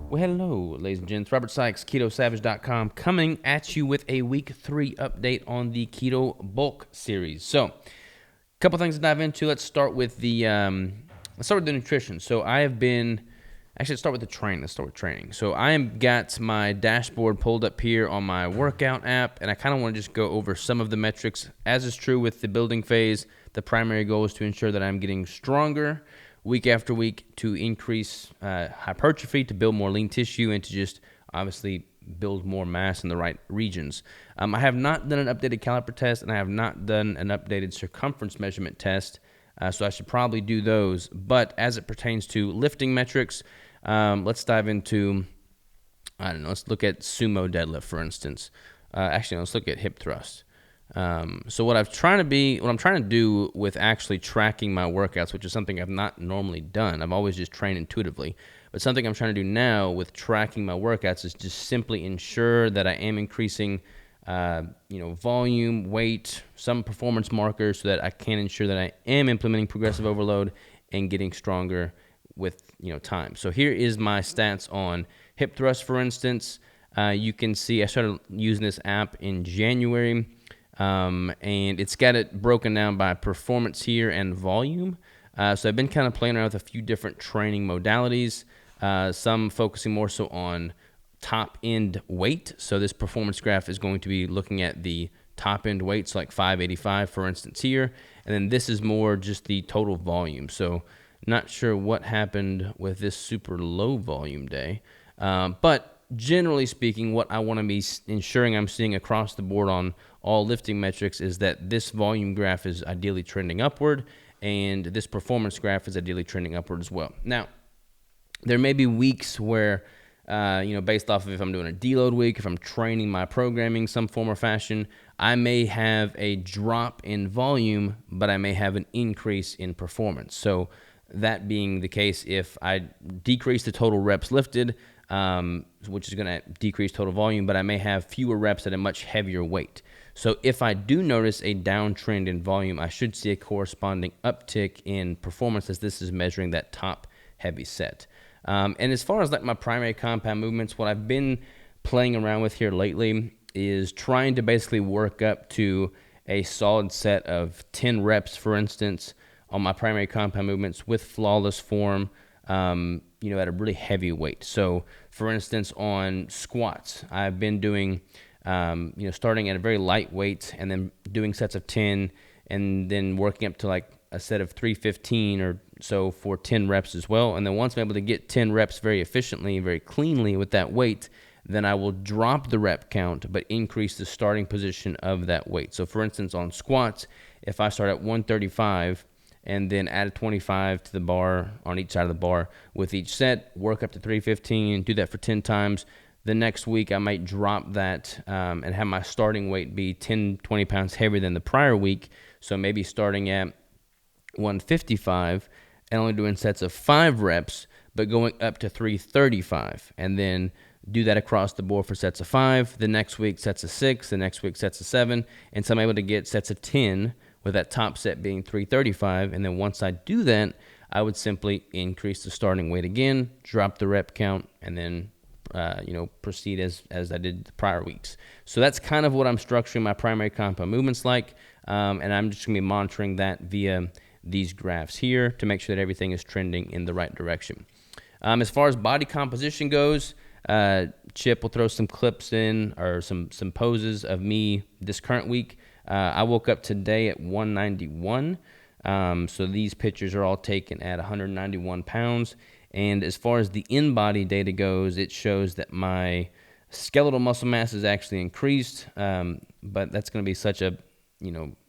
Well, hello, ladies and gents. Robert Sykes, KetoSavage.com, coming at you with a week 3 update on the Keto Bulk series. So, a couple things to dive into. Let's start with the nutrition. So, let's start with the training. Let's start with training. So, I got my dashboard pulled up here on my workout app, and I kind of want to just go over some of the metrics. As is true with the building phase, the primary goal is to ensure that I'm getting stronger week after week, to increase hypertrophy, to build more lean tissue, and to just obviously build more mass in the right regions. I have not done an updated caliper test, and I have not done an updated circumference measurement test, so I should probably do those. But as it pertains to lifting metrics, let's dive into, let's look at sumo deadlift, for instance. Let's look at hip thrust. So what I'm trying to do with actually tracking my workouts, which is something I've not normally done. I've always just trained intuitively, but something I'm trying to do now with tracking my workouts is just simply ensure that I am increasing, volume, weight, some performance markers, so that I can ensure that I am implementing progressive overload and getting stronger with, time. So here is my stats on hip thrust, for instance. You can see I started using this app in January. And it's got it broken down by performance here and volume. So I've been kind of playing around with a few different training modalities, some focusing more so on top end weight. So this performance graph is going to be looking at the top end weights, like 585, for instance, here. And then this is more just the total volume. So not sure what happened with this super low volume day. But generally speaking, what I want to be ensuring I'm seeing across the board on all lifting metrics is that this volume graph is ideally trending upward, and this performance graph is ideally trending upward as well. Now, there may be weeks where, based off of if I'm doing a deload week, if I'm training my programming some form or fashion, I may have a drop in volume, but I may have an increase in performance. So that being the case, if I decrease the total reps lifted, which is going to decrease total volume, but I may have fewer reps at a much heavier weight. So if I do notice a downtrend in volume, I should see a corresponding uptick in performance, as this is measuring that top heavy set. And as far as like my primary compound movements, what I've been playing around with here lately is trying to basically work up to a solid set of 10 reps, for instance, on my primary compound movements with flawless form, at a really heavy weight. So for instance, on squats, I've been doing, starting at a very light weight and then doing sets of 10 and then working up to like a set of 315 or so for 10 reps as well. And then once I'm able to get 10 reps very efficiently, very cleanly with that weight, then I will drop the rep count, but increase the starting position of that weight. So for instance, on squats, if I start at 135 and then add a 25 to the bar on each side of the bar with each set, work up to 315, do that for 10 times. The next week, I might drop that and have my starting weight be 10, 20 pounds heavier than the prior week. So maybe starting at 155 and only doing sets of 5 reps, but going up to 335. And then do that across the board for sets of 5. The next week, sets of 6. The next week, sets of 7. And so I'm able to get sets of 10 with that top set being 335. And then once I do that, I would simply increase the starting weight again, drop the rep count, and then proceed as I did the prior weeks. So that's kind of what I'm structuring my primary compound movements like, and I'm just going to be monitoring that via these graphs here to make sure that everything is trending in the right direction. As far as body composition goes, Chip will throw some clips in or some poses of me this current week. I woke up today at 191, so these pictures are all taken at 191 pounds. And as far as the Inbody data goes, it shows that my skeletal muscle mass is actually increased, but that's going to be such a,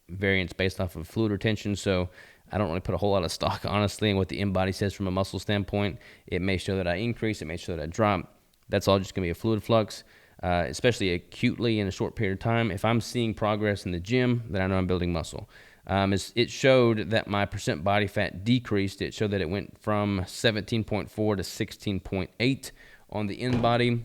variance based off of fluid retention. So I don't really put a whole lot of stock, honestly, in what the Inbody says from a muscle standpoint. It may show that I increase, it may show that I drop. That's all just going to be a fluid flux, especially acutely in a short period of time. If I'm seeing progress in the gym, then I know I'm building muscle. It showed that my percent body fat decreased. It showed that it went from 17.4 to 16.8 on the Inbody.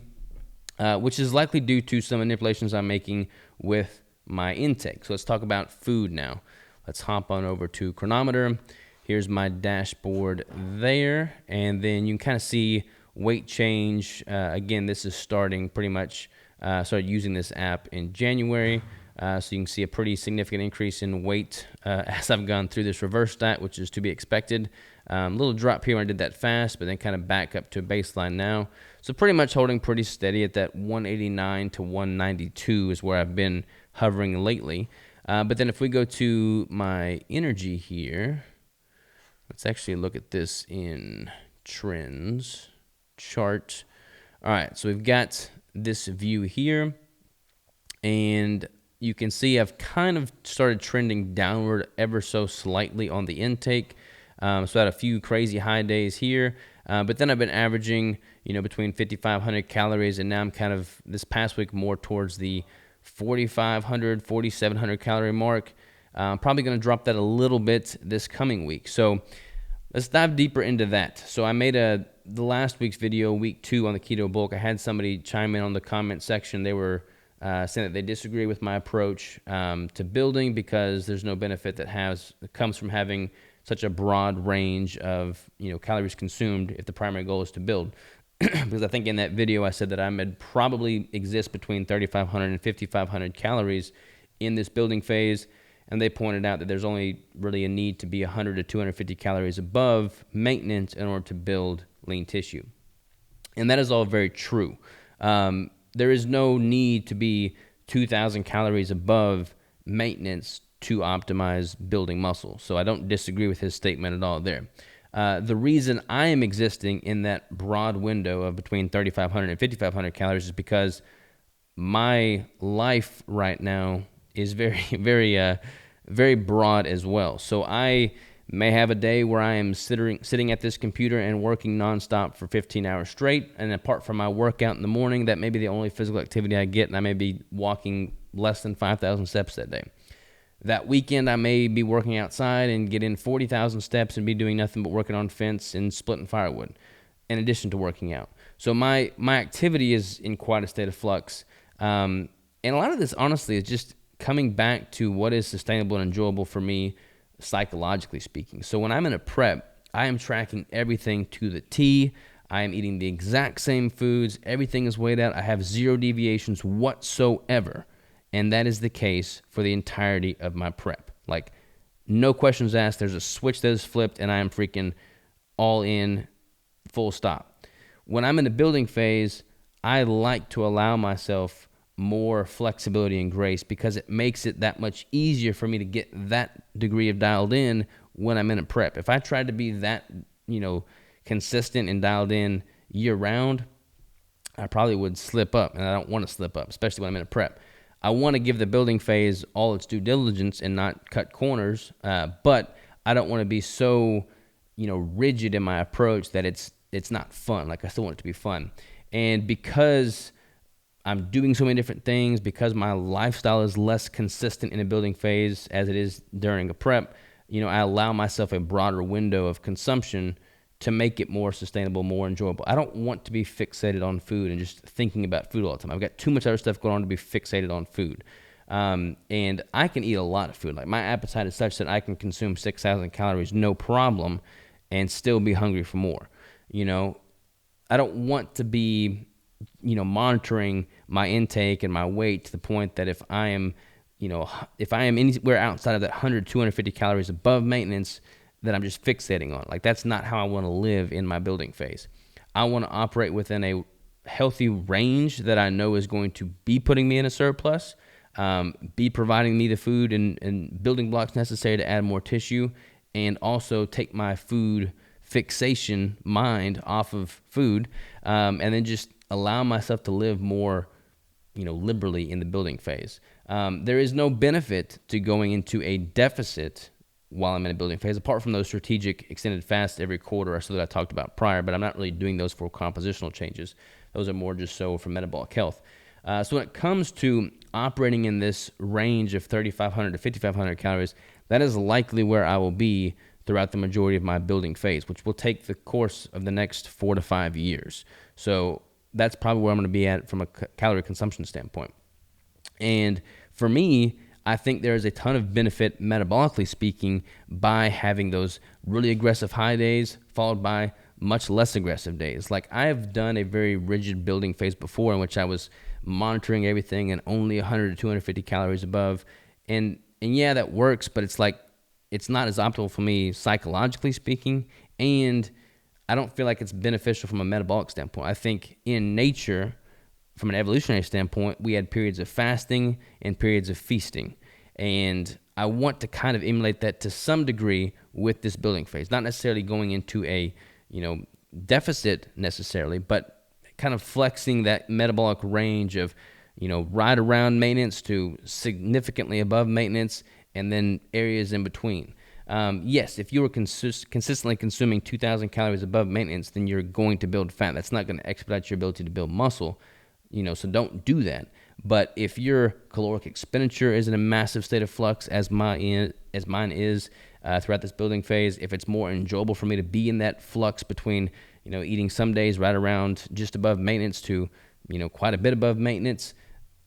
which is likely due to some manipulations I'm making with my intake. So let's talk about food now. Let's hop on over to Chronometer. Here's my dashboard there, and then you can kind of see weight change. Again, this is starting pretty much, started using this app in January, so you can see a pretty significant increase in weight as I've gone through this reverse diet, which is to be expected. Little drop here when I did that fast, but then kind of back up to baseline now. So pretty much holding pretty steady at that 189 to 192 is where I've been hovering lately. But then if we go to my energy here, let's actually look at this in trends chart. All right, so we've got this view here, and you can see I've kind of started trending downward ever so slightly on the intake. So I had a few crazy high days here, but then I've been averaging, between 5,500 calories, and now I'm kind of this past week more towards the 4,500, 4,700 calorie mark. I'm probably going to drop that a little bit this coming week. So let's dive deeper into that. So I made the last week's video, week 2 on the keto bulk. I had somebody chime in on the comment section. They were saying that they disagree with my approach to building because there's no benefit that comes from having such a broad range of calories consumed if the primary goal is to build. Because I think in that video I said that I would probably exist between 3,500 and 5,500 calories in this building phase, and they pointed out that there's only really a need to be 100 to 250 calories above maintenance in order to build lean tissue. And that is all very true. There is no need to be 2,000 calories above maintenance to optimize building muscle. So I don't disagree with his statement at all there. The reason I am existing in that broad window of between 3,500 and 5,500 calories is because my life right now is very, very, very broad as well. So I may have a day where I am sitting at this computer and working nonstop for 15 hours straight. And apart from my workout in the morning, that may be the only physical activity I get, and I may be walking less than 5,000 steps that day. That weekend, I may be working outside and get in 40,000 steps and be doing nothing but working on fence and splitting firewood, in addition to working out. So my activity is in quite a state of flux. And a lot of this, honestly, is just coming back to what is sustainable and enjoyable for me, psychologically speaking. So when I'm in a prep, I am tracking everything to the T. I am eating the exact same foods. Everything is weighed out. I have zero deviations whatsoever. And that is the case for the entirety of my prep. Like, no questions asked. There's a switch that is flipped, and I am freaking all in, full stop. When I'm in the building phase, I like to allow myself more flexibility and grace because it makes it that much easier for me to get that degree of dialed in when I'm in a prep. If I tried to be that, consistent and dialed in year round, I probably would slip up, and I don't want to slip up, especially when I'm in a prep. I want to give the building phase all its due diligence and not cut corners, but I don't want to be so, rigid in my approach that it's not fun. Like, I still want it to be fun. And because I'm doing so many different things, because my lifestyle is less consistent in a building phase as it is during a prep, I allow myself a broader window of consumption to make it more sustainable, more enjoyable. I don't want to be fixated on food and just thinking about food all the time. I've got too much other stuff going on to be fixated on food. And I can eat a lot of food. Like, my appetite is such that I can consume 6,000 calories, no problem, and still be hungry for more. I don't want to be, monitoring my intake and my weight to the point that if I am anywhere outside of that 100, 250 calories above maintenance, that I'm just fixating on. Like, that's not how I want to live in my building phase. I want to operate within a healthy range that I know is going to be putting me in a surplus, be providing me the food and building blocks necessary to add more tissue, and also take my food fixation mind off of food, and then just allow myself to live more, liberally in the building phase. There is no benefit to going into a deficit while I'm in a building phase, apart from those strategic extended fasts every quarter or so that I talked about prior, but I'm not really doing those for compositional changes. Those are more just so for metabolic health. So when it comes to operating in this range of 3,500 to 5,500 calories, that is likely where I will be throughout the majority of my building phase, which will take the course of the next 4 to 5 years. So that's probably where I'm going to be at from a calorie consumption standpoint. And for me, I think there is a ton of benefit metabolically speaking by having those really aggressive high days followed by much less aggressive days. Like, I have done a very rigid building phase before in which I was monitoring everything and only 100 to 250 calories above. And yeah, that works, but it's like, it's not as optimal for me psychologically speaking. And I don't feel like it's beneficial from a metabolic standpoint. I think in nature, from an evolutionary standpoint, we had periods of fasting and periods of feasting. And I want to kind of emulate that to some degree with this building phase, not necessarily going into a, deficit necessarily, but kind of flexing that metabolic range of, right around maintenance to significantly above maintenance, and then areas in between. Yes, if you were consistently consuming 2,000 calories above maintenance, then you're going to build fat. That's not going to expedite your ability to build muscle, so don't do that. But if your caloric expenditure is in a massive state of flux, as mine is throughout this building phase, if it's more enjoyable for me to be in that flux between, eating some days right around just above maintenance to, quite a bit above maintenance,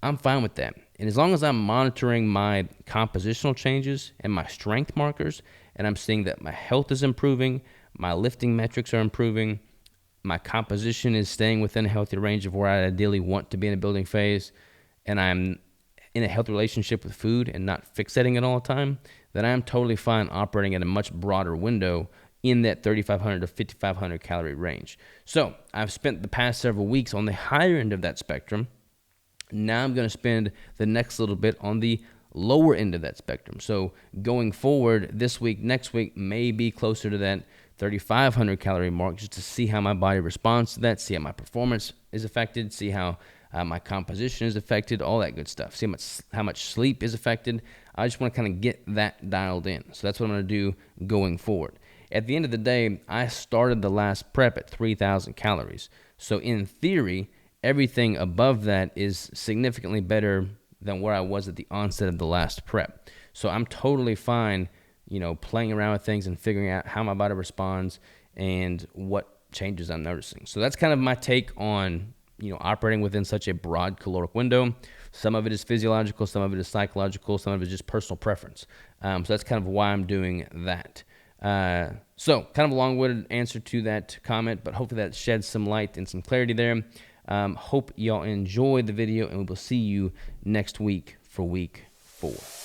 I'm fine with that. And as long as I'm monitoring my compositional changes and my strength markers, and I'm seeing that my health is improving, my lifting metrics are improving, my composition is staying within a healthy range of where I ideally want to be in a building phase, and I'm in a healthy relationship with food and not fixating it all the time, then I'm totally fine operating at a much broader window in that 3,500 to 5,500 calorie range. So I've spent the past several weeks on the higher end of that spectrum. Now I'm going to spend the next little bit on the lower end of that spectrum. So going forward, this week, next week, may be closer to that 3,500 calorie mark, just to see how my body responds to that, see how my performance is affected, see how my composition is affected, all that good stuff. See how much sleep is affected. I just want to kind of get that dialed in. So that's what I'm going to do going forward. At the end of the day, I started the last prep at 3,000 calories. So in theory, everything above that is significantly better than where I was at the onset of the last prep. So I'm totally fine, playing around with things and figuring out how my body responds and what changes I'm noticing. So that's kind of my take on, operating within such a broad caloric window. Some of it is physiological, some of it is psychological, some of it is just personal preference. So that's kind of why I'm doing that. So kind of a long-winded answer to that comment, but hopefully that sheds some light and some clarity there. Hope y'all enjoyed the video, and we will see you next week for week 4.